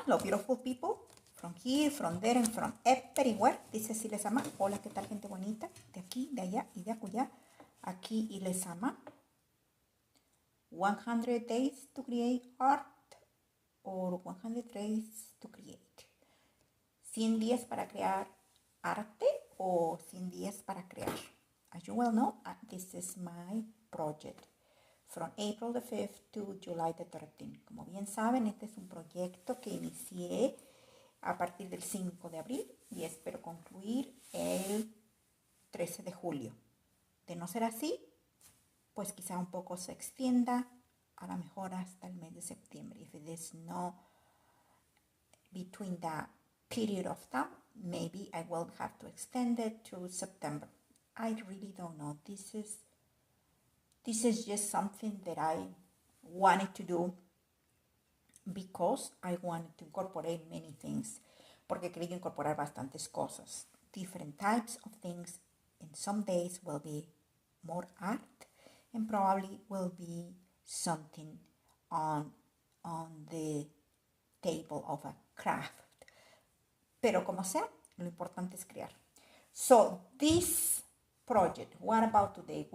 Hello, beautiful people. From here, from there, and from everywhere. This is yLezamaart. Hola, ¿qué tal, gente bonita? De aquí, de allá y de acullá. Aquí yLezamaart. 100 days to create art or 100 days to create. 100 días para crear arte o 100 días para crear. As you well know, this is my project. From April the 5th to July the 13th. Como bien saben, este es un proyecto que inicié a partir del 5 de abril y espero concluir el 13 de julio. De no ser así, pues quizá un poco se extienda, a lo mejor hasta el mes de septiembre. If it is no between that period of time, maybe I will have to extend it to September. I really don't know. This is just something that I wanted to do because I wanted to incorporate many things. Porque quería incorporar bastantes cosas. Different types of things. And some days will be more art and probably will be something on the table of a craft. Pero como sea, lo importante es crear. So this project, what about today?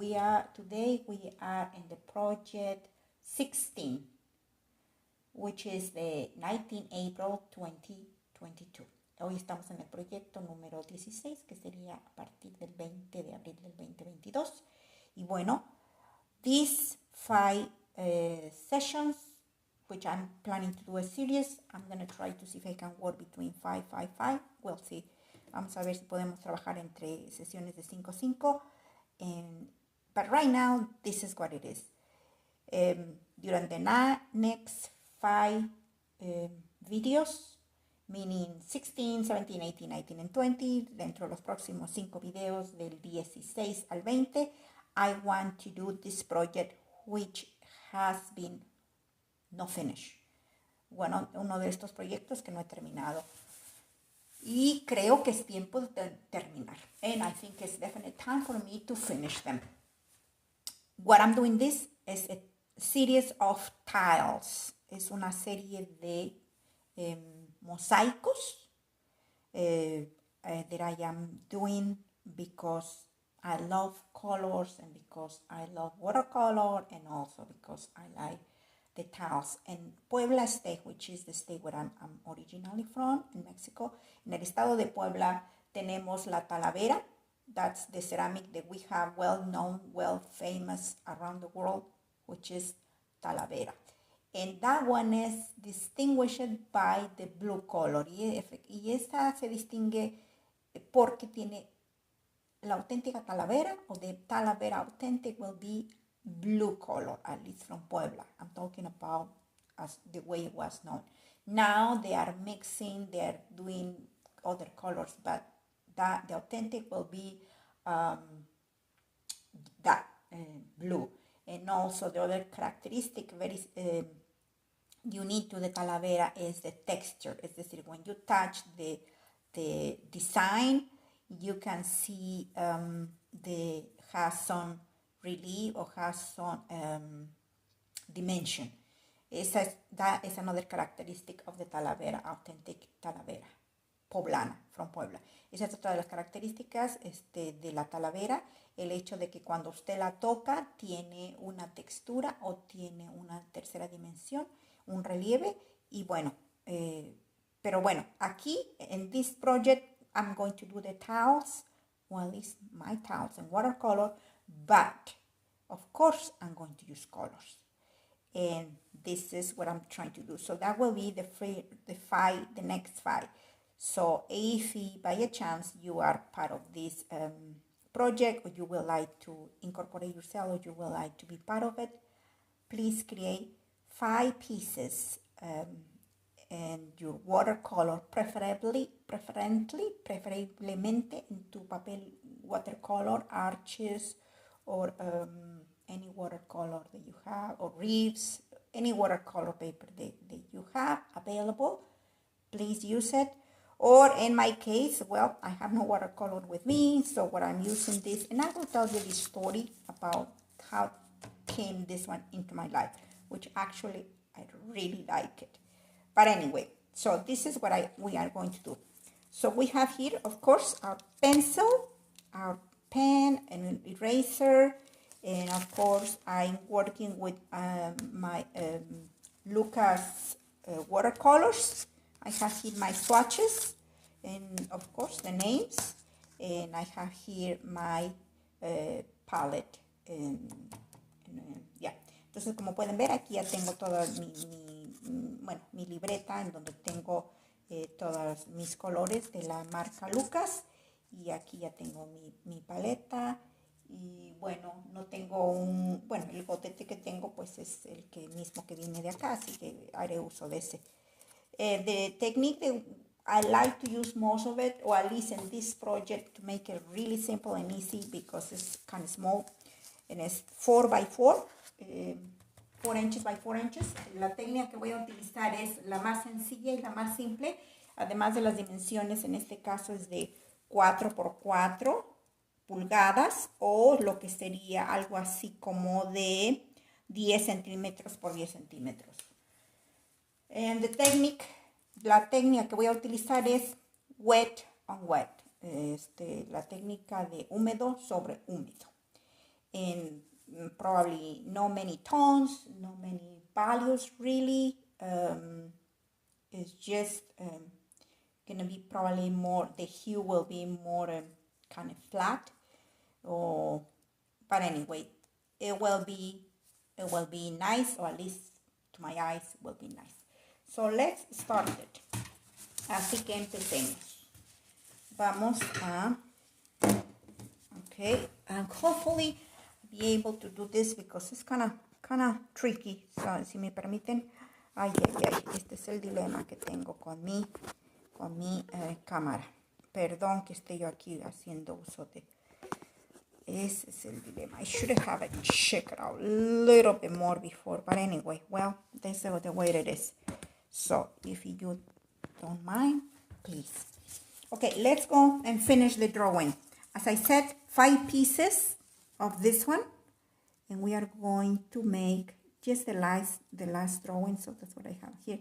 Today we are in the project 16, which is the 19 April 2022. Hoy estamos en el proyecto número 16, que sería a partir del 20 de abril del 2022. Y bueno, these 5 sessions, which I'm planning to do a series, I'm going to try to see if I can work between 5, 5, 5. We'll see. Vamos a ver si podemos trabajar entre sesiones de 5, 5. But right now, this is what it is. During the next 5 videos, meaning 16, 17, 18, 19, and 20, dentro de los próximos 5 videos del 16 al 20, I want to do this project which has been no finished. Bueno, uno de estos proyectos que no he terminado. Y creo que es tiempo de terminar. And I think it's definitely time for me to finish them. What I'm doing this is a series of tiles. Es una serie de mosaicos that I am doing because I love colors and because I love watercolor and also because I like the tiles. In Puebla state, which is the state where I'm originally from, in Mexico, en el estado de Puebla tenemos la talavera. That's the ceramic that we have well known, well famous around the world, which is talavera. And that one is distinguished by the blue color. Y esta se distingue porque tiene la auténtica talavera, or the talavera authentic will be blue color, at least from Puebla. I'm talking about as the way it was known. Now they are mixing, they are doing other colors, but the authentic will be blue. And also the other characteristic very unique to the talavera is the texture. Es decir, when you touch the design, you can see has some relief or has some dimension. That is another characteristic of the talavera, authentic talavera, poblana, from Puebla. Esa es otra de las características de la talavera, el hecho de que cuando usted la toca tiene una textura o tiene una tercera dimensión, un relieve, y bueno, pero bueno, aquí en this project I'm going to do the tiles, well, at least my tiles in watercolor, but of course I'm going to use colors. And this is what I'm trying to do. So that will be the next 5. So if by a chance you are part of this project, or you would like to incorporate yourself, or you would like to be part of it, please create 5 pieces and your watercolor, preferiblemente en tu papel watercolor, arches, or any watercolor that you have, or reefs, any watercolor paper that you have available, please use it. Or in my case, well, I have no watercolor with me, so what I'm using this, and I will tell you the story about how came this one into my life, which actually I really like it. But anyway, So this is what we are going to do. So we have here, of course, our pencil, our pen, and an eraser, and of course I'm working with my Lucas watercolors. I have here my swatches, and of course the names, and I have here my palette, yeah. Entonces, como pueden ver, aquí ya tengo toda mi libreta en donde tengo todos mis colores de la marca Lucas, y aquí ya tengo mi paleta. Y bueno, no tengo el gotete que tengo pues es el mismo que viene de acá, así que haré uso de ese. The technique I like to use most of it, or at least in this project, to make it really simple and easy because it's kind of small, and it's 4x4, 4 inches by 4 inches. La técnica que voy a utilizar es la más sencilla y la más simple, además de las dimensiones. En este caso es de 4x4 pulgadas, o lo que sería algo así como de 10 centímetros por 10 centímetros. And la técnica que voy a utilizar es wet on wet, la técnica de húmedo sobre húmedo. And probably no many tones, no many values really. It's just gonna be probably more, the hue will be more kind of flat. But anyway, it will be nice, or at least to my eyes will be nice. So let's start it. Así que empecemos. Vamos a, okay, and hopefully be able to do this because it's kind of tricky. So, si me permiten, este es el dilema que tengo con mi cámara. Perdón que esté yo aquí haciendo uso de. Ese es el dilema. I should have checked it out a little bit more before, but anyway, well, that's the way it is. So if you don't mind, please. Okay, let's go and finish the drawing. As I said, 5 pieces of this one, and we are going to make just the last drawing. So that's what I have here.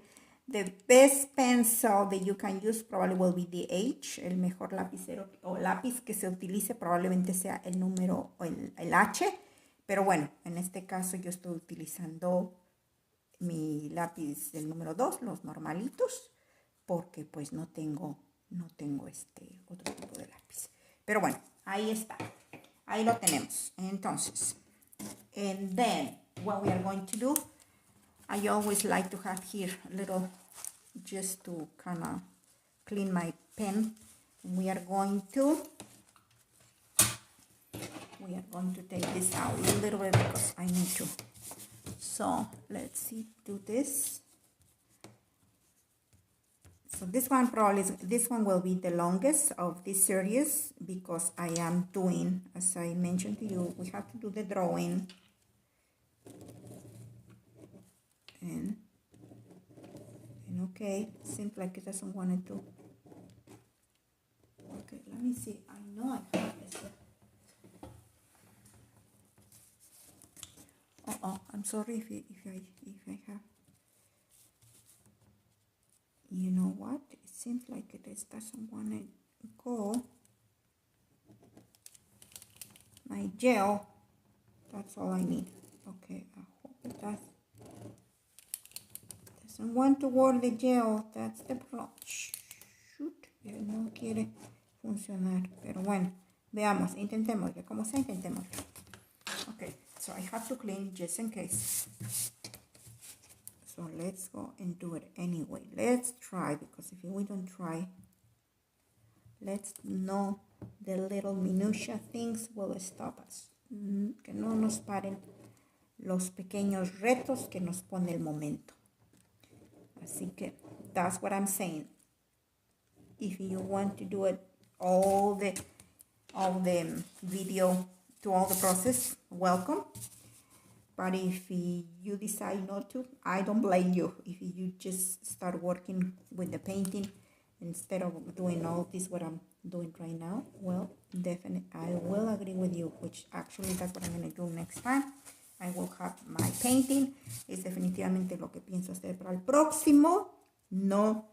The best pencil that you can use probably will be the H. El mejor lapicero o lápiz que se utilice probablemente sea el número o el H. Pero bueno, en este caso yo estoy utilizando mi lápiz del número 2, los normalitos, porque pues no tengo otro tipo de lápiz. Pero bueno, ahí está. Ahí lo tenemos. Entonces, and then what we are going to do, I always like to have here a little, just to kind of clean my pen. We are going to take this out a little bit because I need to. So let's see, do this. So this one will be the longest of this series because I am doing, as I mentioned to you, we have to do the drawing. And okay, seems like it doesn't want to do. Okay, let me see. I know I have this. I'm sorry if I have. You know what? It seems like it doesn't want to go. My gel. That's all I need. Okay, I hope it does. Doesn't want to work the gel. That's the problem. Shoot, no quiere funcionar. Pero bueno, veamos, intentémoslo. Como sea, intentémoslo. Okay, so I have to clean just in case. So let's go and do it anyway. Let's try, because if we don't try, let's know the little minutia things will stop us. Que no nos paren los pequeños retos que nos pone el momento. Así que that's what I'm saying. If you want to do it all the video to all the process, welcome. But if you decide not to, I don't blame you. If you just start working with the painting instead of doing all this what I'm doing right now, well, definitely I will agree with you, which actually that's what I'm going to do next time. I will have my painting. Es definitivamente lo que pienso hacer para el próximo. No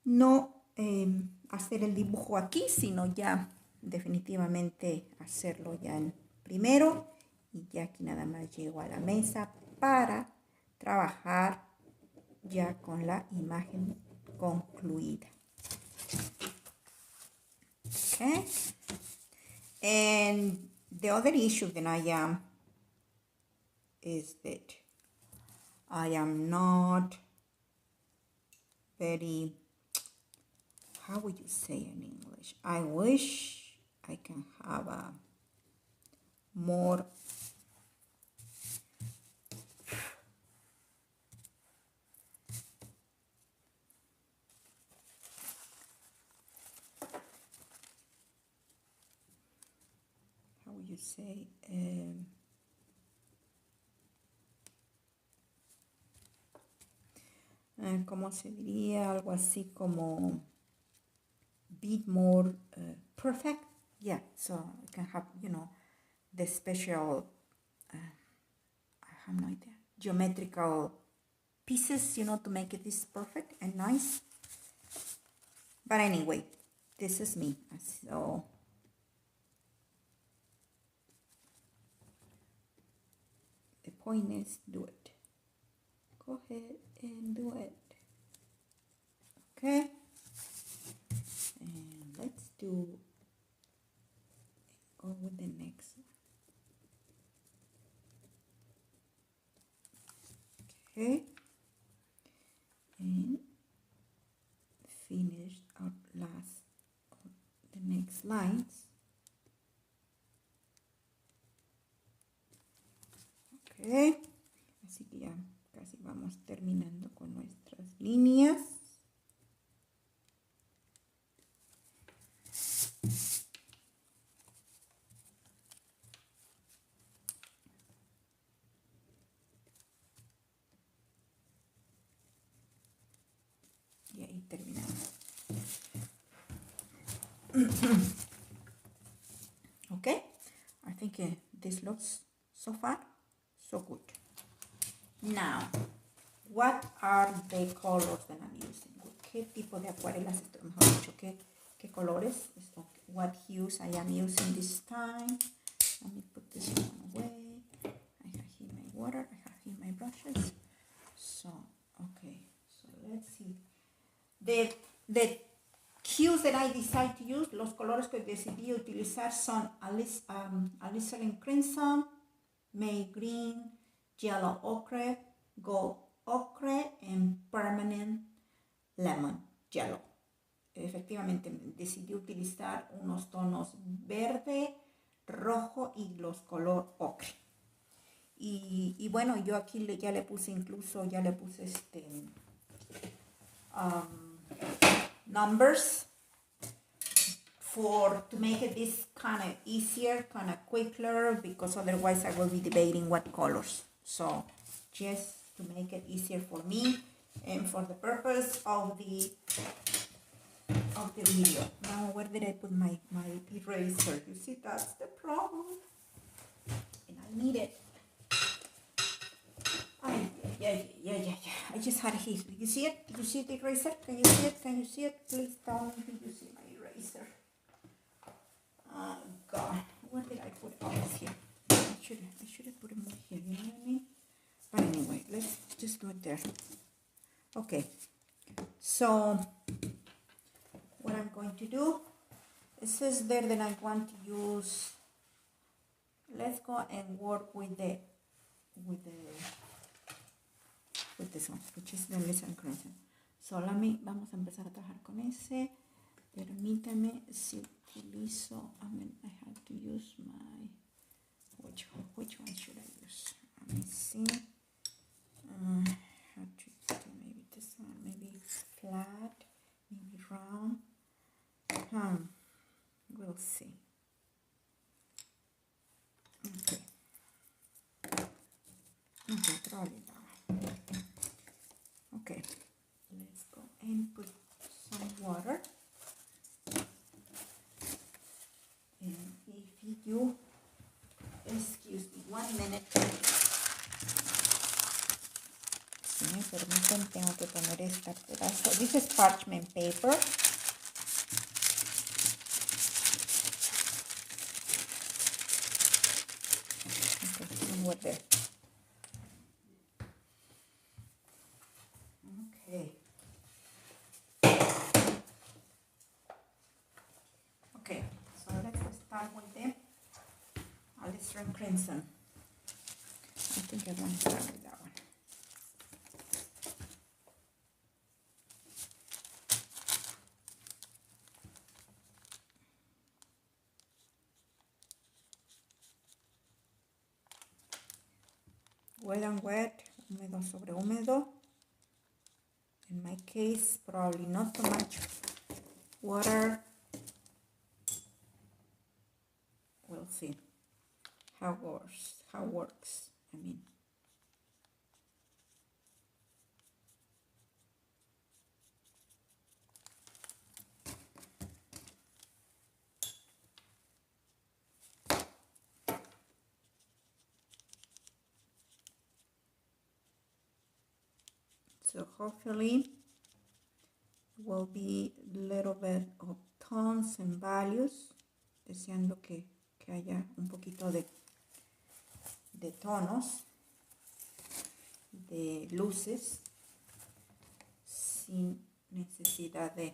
no hacer el dibujo aquí, sino ya definitivamente hacerlo ya en primero, y ya aquí nada más llego a la mesa para trabajar ya con la imagen concluida. Okay. And the other issue that I am is that I am not very, how would you say in English? I wish I can have a more how would you say ¿cómo se diría? Algo así como bit more perfect. Yeah, so I can have, you know, the special, I have no idea, geometrical pieces, you know, to make it this perfect and nice. But anyway, this is me. So the point is, do it. Go ahead and do it. Okay. And let's go with the next one. Okay. And finish our the next lines. Okay. Así que ya casi vamos terminando con nuestras líneas. Y ahí terminamos. Okay, I think this looks so far so good. Now, what are the colors that I'm using? ¿Qué tipo de acuarelas estoy, mejor dicho, qué colores? What hues I am using this time? Let me put this one away. I have here my water, I have here my brushes. So, okay, so let's see. The hues that I decide to use, los colores que decidí utilizar son alizarin crimson, May green, yellow ochre, gold ochre, and permanent lemon yellow. Efectivamente decidí utilizar unos tonos verde, rojo y los color ocre. Y bueno, yo aquí ya le puse incluso, numbers to make it this kind of easier, kind of quicker, because otherwise I will be debating what colors. So just to make it easier for me and for the purpose of the video. Now, where did I put my eraser? You see, that's the problem. And I need it. Yeah. I just had it here. Did you see it? Did you see the eraser? Can you see it? Can you see it? Please tell me, did you see my eraser? Oh, God. Where did I put it? Oh, it's here. I should have put it more here, you know what I mean? But anyway, let's just do it there. Okay. So, what I'm going to do, it says there that I want to use, let's go and work with this one, which is the LezAma-Artes. So vamos a empezar a trabajar con ese. Permítame si utilizo, I have to use my, which one should I use? Let me see. How to do maybe this one, maybe flat, maybe round. We'll see. Okay, probably not. Okay, let's go and put some water. And if you excuse me 1 minute. Sí, permiten, tengo que poner este pedazo. This is parchment paper. With there. Okay. Okay, so let's start with the Alistair Crimson. I think I want to start with that one. Wet and wet, húmedo sobre húmedo. In my case, probably not too much water. We'll see how it works. I mean. So hopefully will be a little bit of tones and values, deseando que haya un poquito de tonos, de luces, sin necesidad de,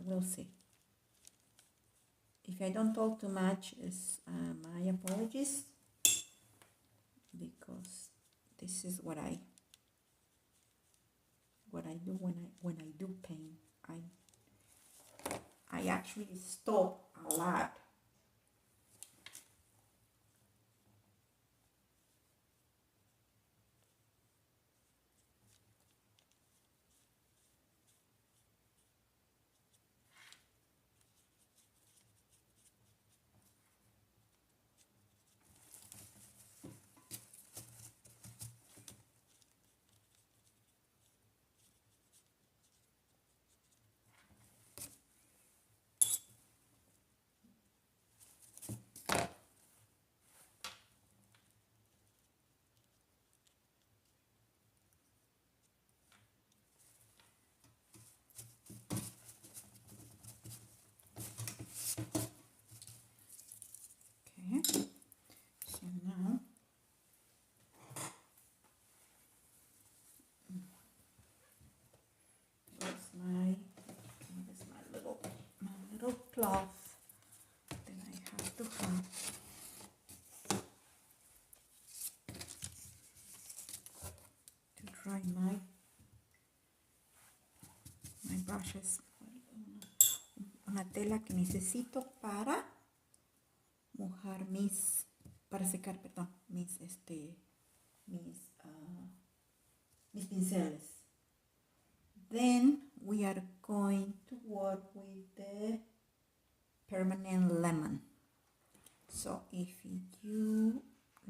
we'll see. If I don't talk too much, it's my apologies, because this is what I do when I do paint. I actually stop a lot. So now here's my little cloth that I have to have to dry my brushes. Una tela que necesito para mojar para secar, perdón, mis pinceles. Then we are going to work with the permanent lemon. So if you,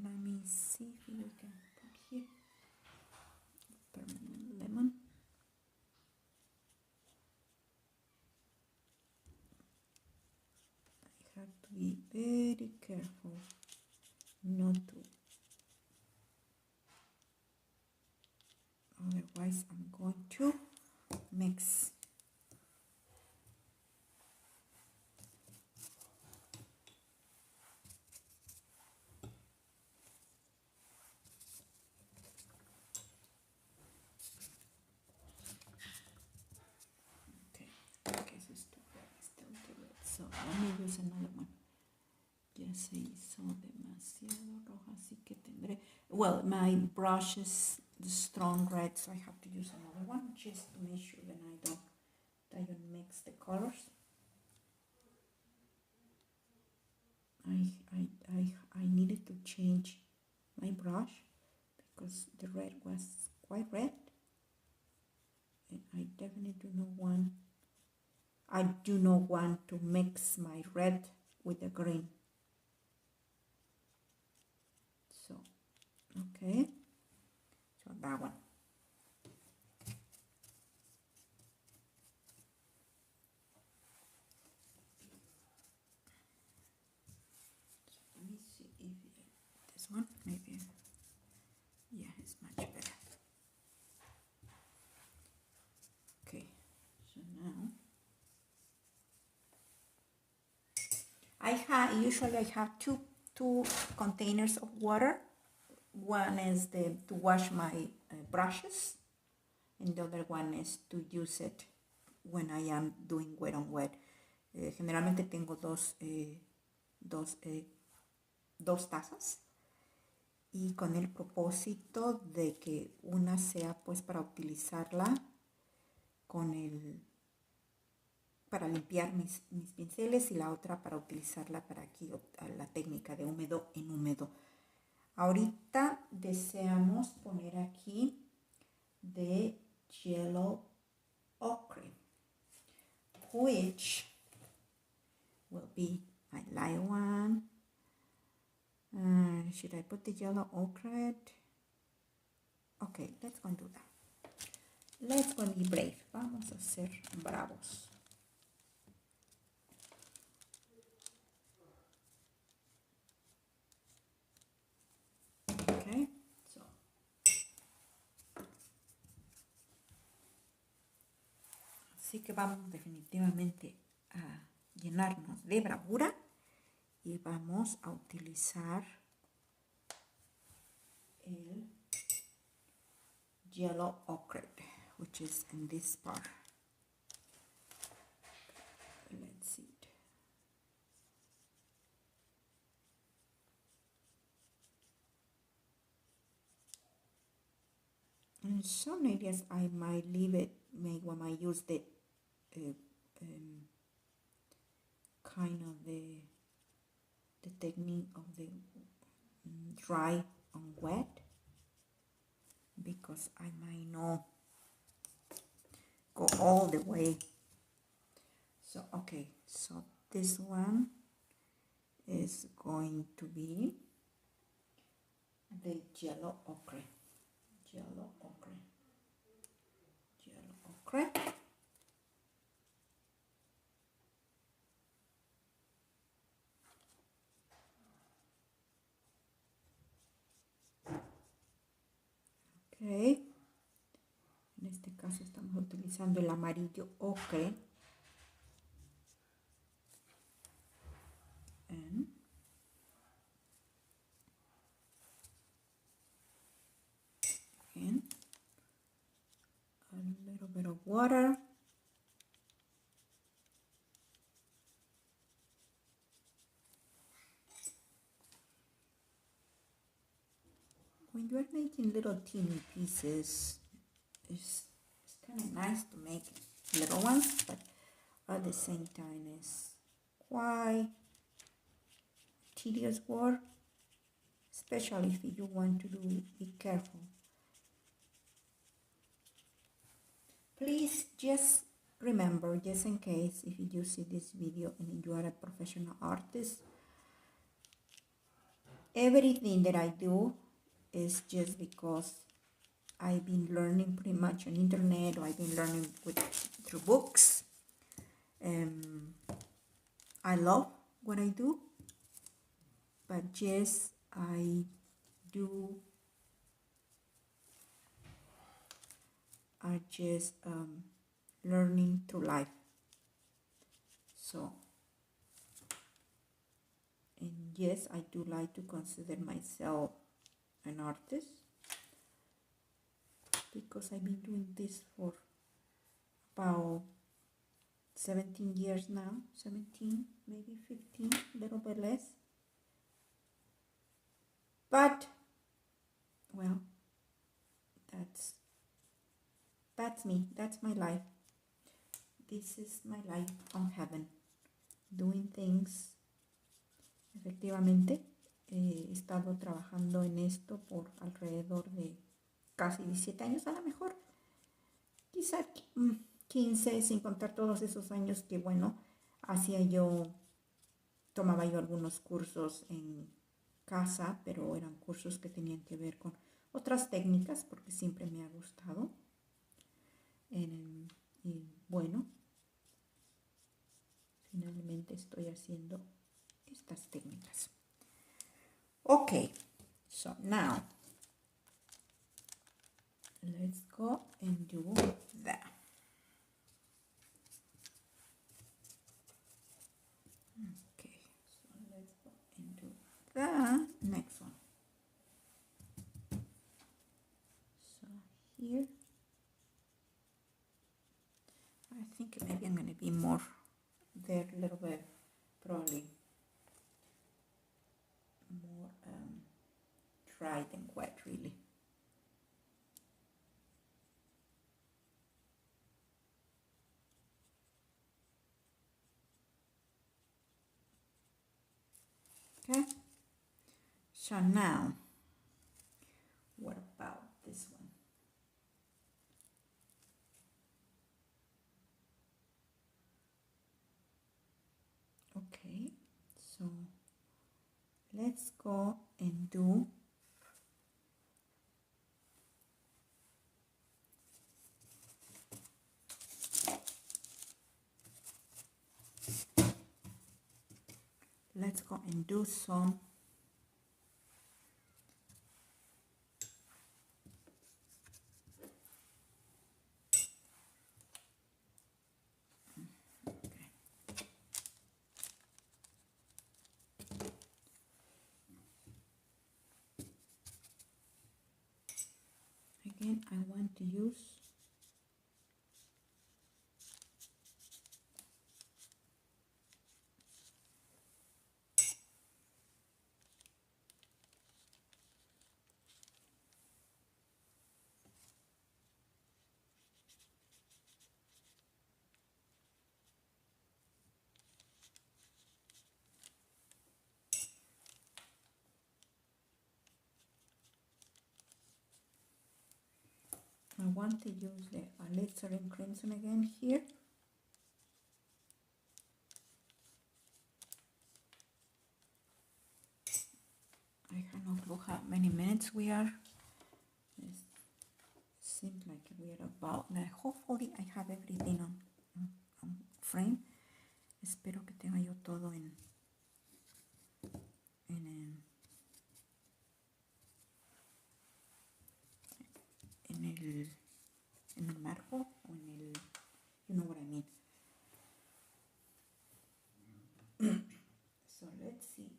let me see if we can put here permanent lemon. I have to be very careful not to, otherwise I'm going to mix. So let me use another one. Ya se hizo demasiado roja, así que tendré. Well, my brush is the strong red, so I have to use another one just to make sure that I don't mix the colors. I needed to change my brush because the red was quite red, and I definitely do not want to mix my red with the green. So, okay, so that one. So let me see if this one, maybe, yeah, it's much better. Usually I have two containers of water. One is to wash my brushes, and the other one is to use it when I am doing wet on wet. Generalmente tengo dos tazas, y con el propósito de que una sea pues para utilizarla para limpiar mis pinceles, y la otra para utilizarla para aquí la técnica de húmedo en húmedo. Ahorita deseamos poner aquí the yellow ochre, which will be my light one. Should I put the yellow ochre? Okay, let's go and do that. Let's go and be brave. Vamos a ser bravos. Okay, so. Así que vamos definitivamente a llenarnos de bravura y vamos a utilizar el yellow ochre, which is in this part. Let's see it. In some areas I might leave it, maybe when I use the kind of the technique of the dry on wet, because I might not go all the way. So okay, so this one is going to be the yellow ochre. Yellow ochre. Yellow ochre. Okay. En este caso estamos utilizando el amarillo ocre. And again, a little bit of water. When you are making little teeny pieces, it's kind of nice to make little ones, but at the same time it's quite tedious work, especially if you want to be careful. Please just remember, just in case if you see this video and you are a professional artist, everything that I do is just because I've been learning pretty much on internet, or I've been learning through books. I love what I do, but yes, I just learning through life. So, and yes, I do like to consider myself an artist, because I've been doing this for about 17 years now, 17, maybe 15, a little bit less. But, well, that's me, that's my life. This is my life on heaven, doing things. Efectivamente, he estado trabajando en esto por alrededor de casi 17 años, a lo mejor, quizá 15, sin contar todos esos años que, bueno, tomaba yo algunos cursos en casa, pero eran cursos que tenían que ver con otras técnicas, porque siempre me ha gustado. Y bueno, finalmente estoy haciendo estas técnicas. Okay, so now let's go and do that. Okay, so and next one. So here, I think maybe I'm going to be more there a little bit, probably more dry than wet, really. Okay, so now, what about this one? Okay, so let's go and do some again, I want to use the alizarin crimson again here. I cannot look how many minutes we are. It seems like we are about now. Hopefully I have everything on frame. Espero que tenga yo todo en el marco o en el, you know what I mean. So let's see.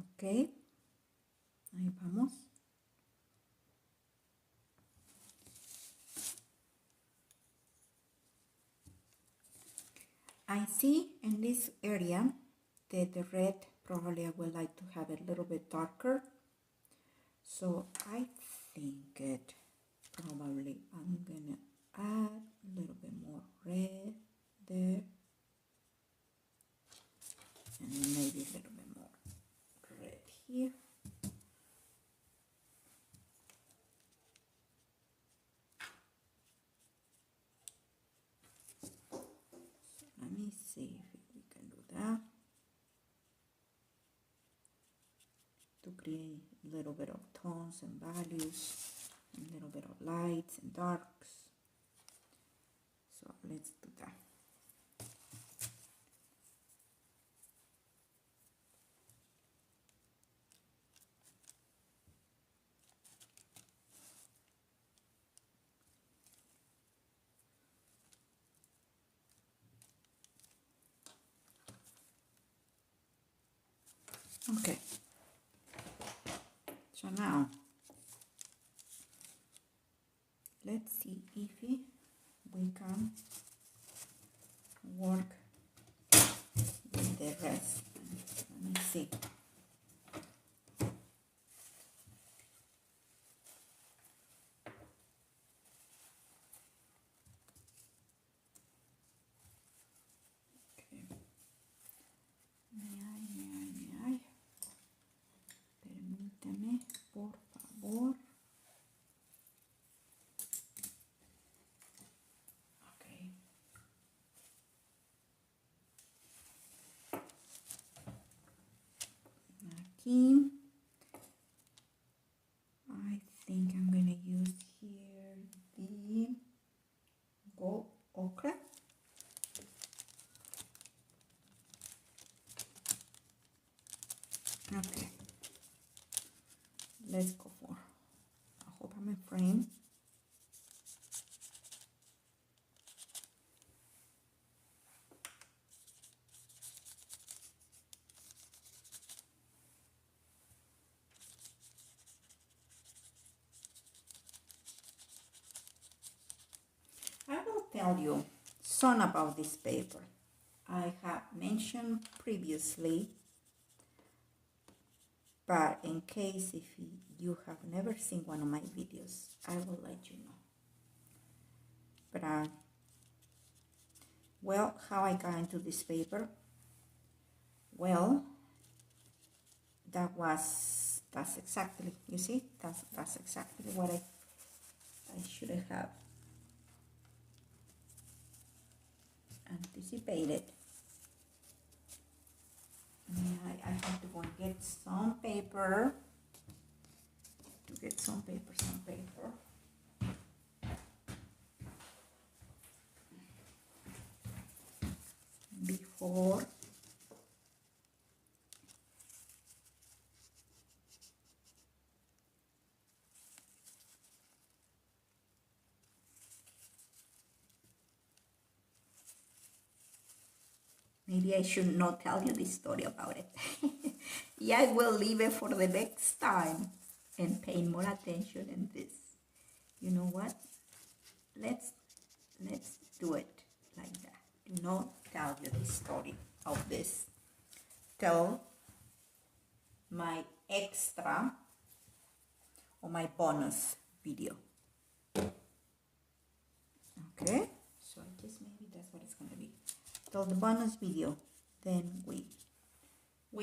Ok, ahí vamos. I see in this area that the red probably I would like to have a little bit darker. So I think it probably I'm gonna add a little bit more red there. And maybe a little bit more red here. So let me see if we can do that. To create a little bit of tones and values, a little bit of lights and darks. So let's do that. Okay, so now let's see if we can work with the rest. Let me see. Permítame, por favor. Okay. Aquí. I think I'm gonna use here the gold ochre. Okay. Let's go for. I hope I'm in frame. I will tell you some about this paper. I have mentioned previously, but in case if you have never seen one of my videos, I will let you know. But well, how I got into this paper? Well, that's exactly, you see, that's exactly what I should have anticipated. I have to go and get some paper. Some paper. Before maybe I should not tell you this story about it. Yeah, I will leave it for the next time and pay more attention in this. You know what? Let's do it like that. Do not tell you the story of this. Tell my extra or my bonus video. Okay? So I guess maybe that's what it's gonna be. Till the bonus video, then we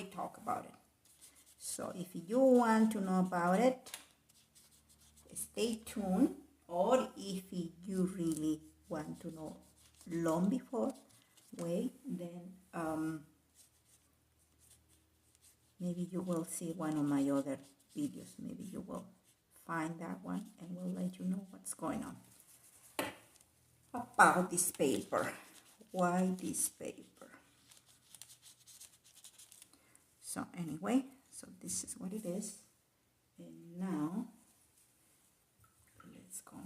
talk about it. So if you want to know about it, stay tuned. Or if you really want to know long before, wait, then maybe you will see one of my other videos. Maybe you will find that one and we'll let you know what's going on about this paper. Why this paper? So anyway, so this is what it is. And now let's go.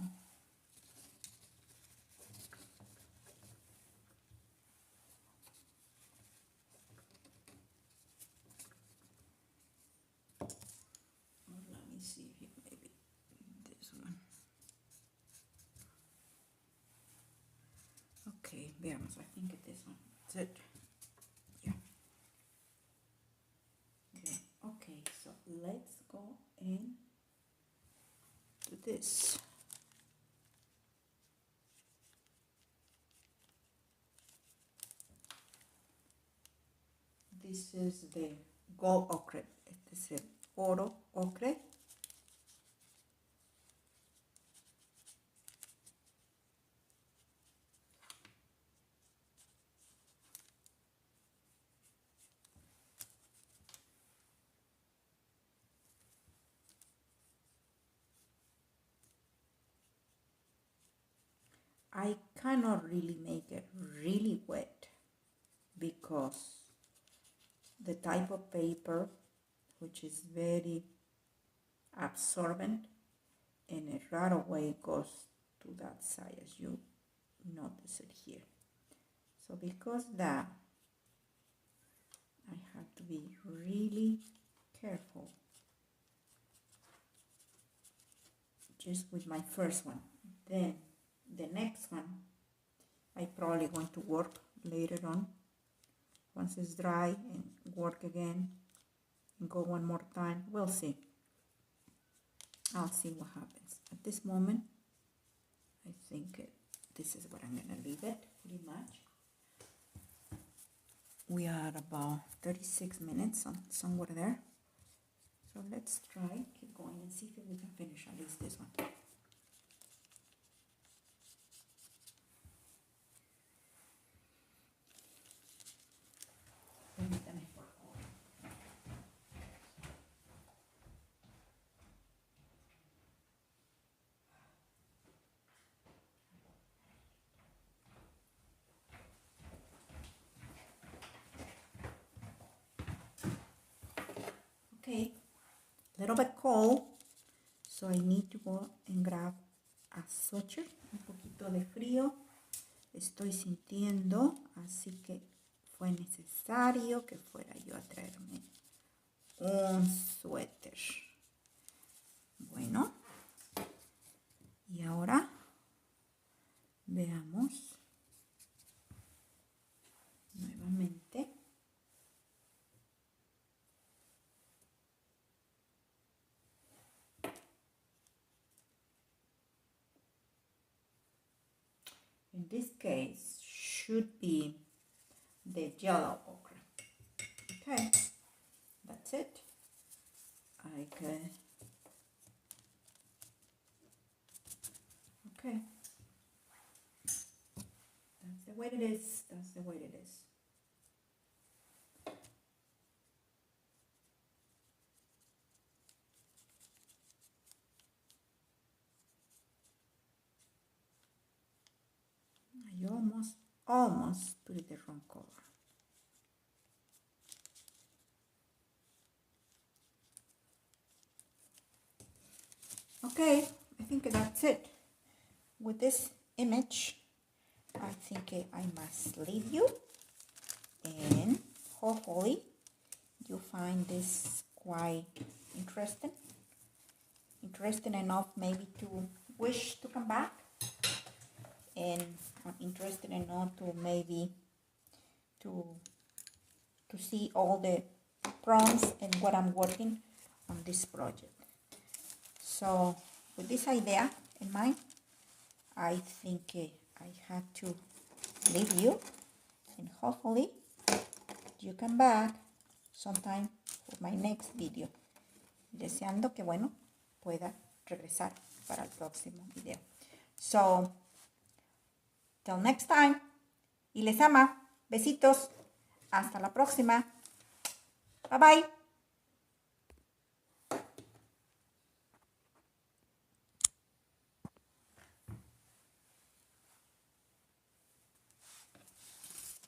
Let me see if maybe this one. Okay, veamos. I think this one. That's it. Yeah. Okay. Okay. So let's go and do this. This is the gold ochre. Este es el oro ocre. I cannot really make it really wet because the type of paper, which is very absorbent, and it right away goes to that side, as you notice it here. So because that, I have to be really careful just with my first one. Then the next one, I probably going to work later on once it's dry and work again and go one more time. We'll see. I'll see what happens. At this moment, I think this is what I'm gonna leave it pretty much. We are about 36 minutes, somewhere there. So let's try, keep going and see if we can finish at least this one. Okay, a little bit cold, so I need to go and grab a sweatshirt, un poquito de frío estoy sintiendo, así que fue necesario que fuera yo a traerme un suéter. Bueno, y ahora veamos nuevamente. In this case, should be the yellow ochre. Okay, that's it. I can. Okay, that's the way it is. That's the way it is. I almost put the wrong color. Okay, I think that's it. With this image, I think I must leave you, and hopefully you find this quite interesting enough maybe to wish to come back, and I'm interested enough to maybe to see all the prompts and what I'm working on this project. So with this idea in mind, I think I had to leave you, and hopefully you come back sometime for my next video. Deseando que, bueno, pueda regresar para el próximo video. So, till next time, y les ama. Besitos. Hasta la próxima. Bye bye.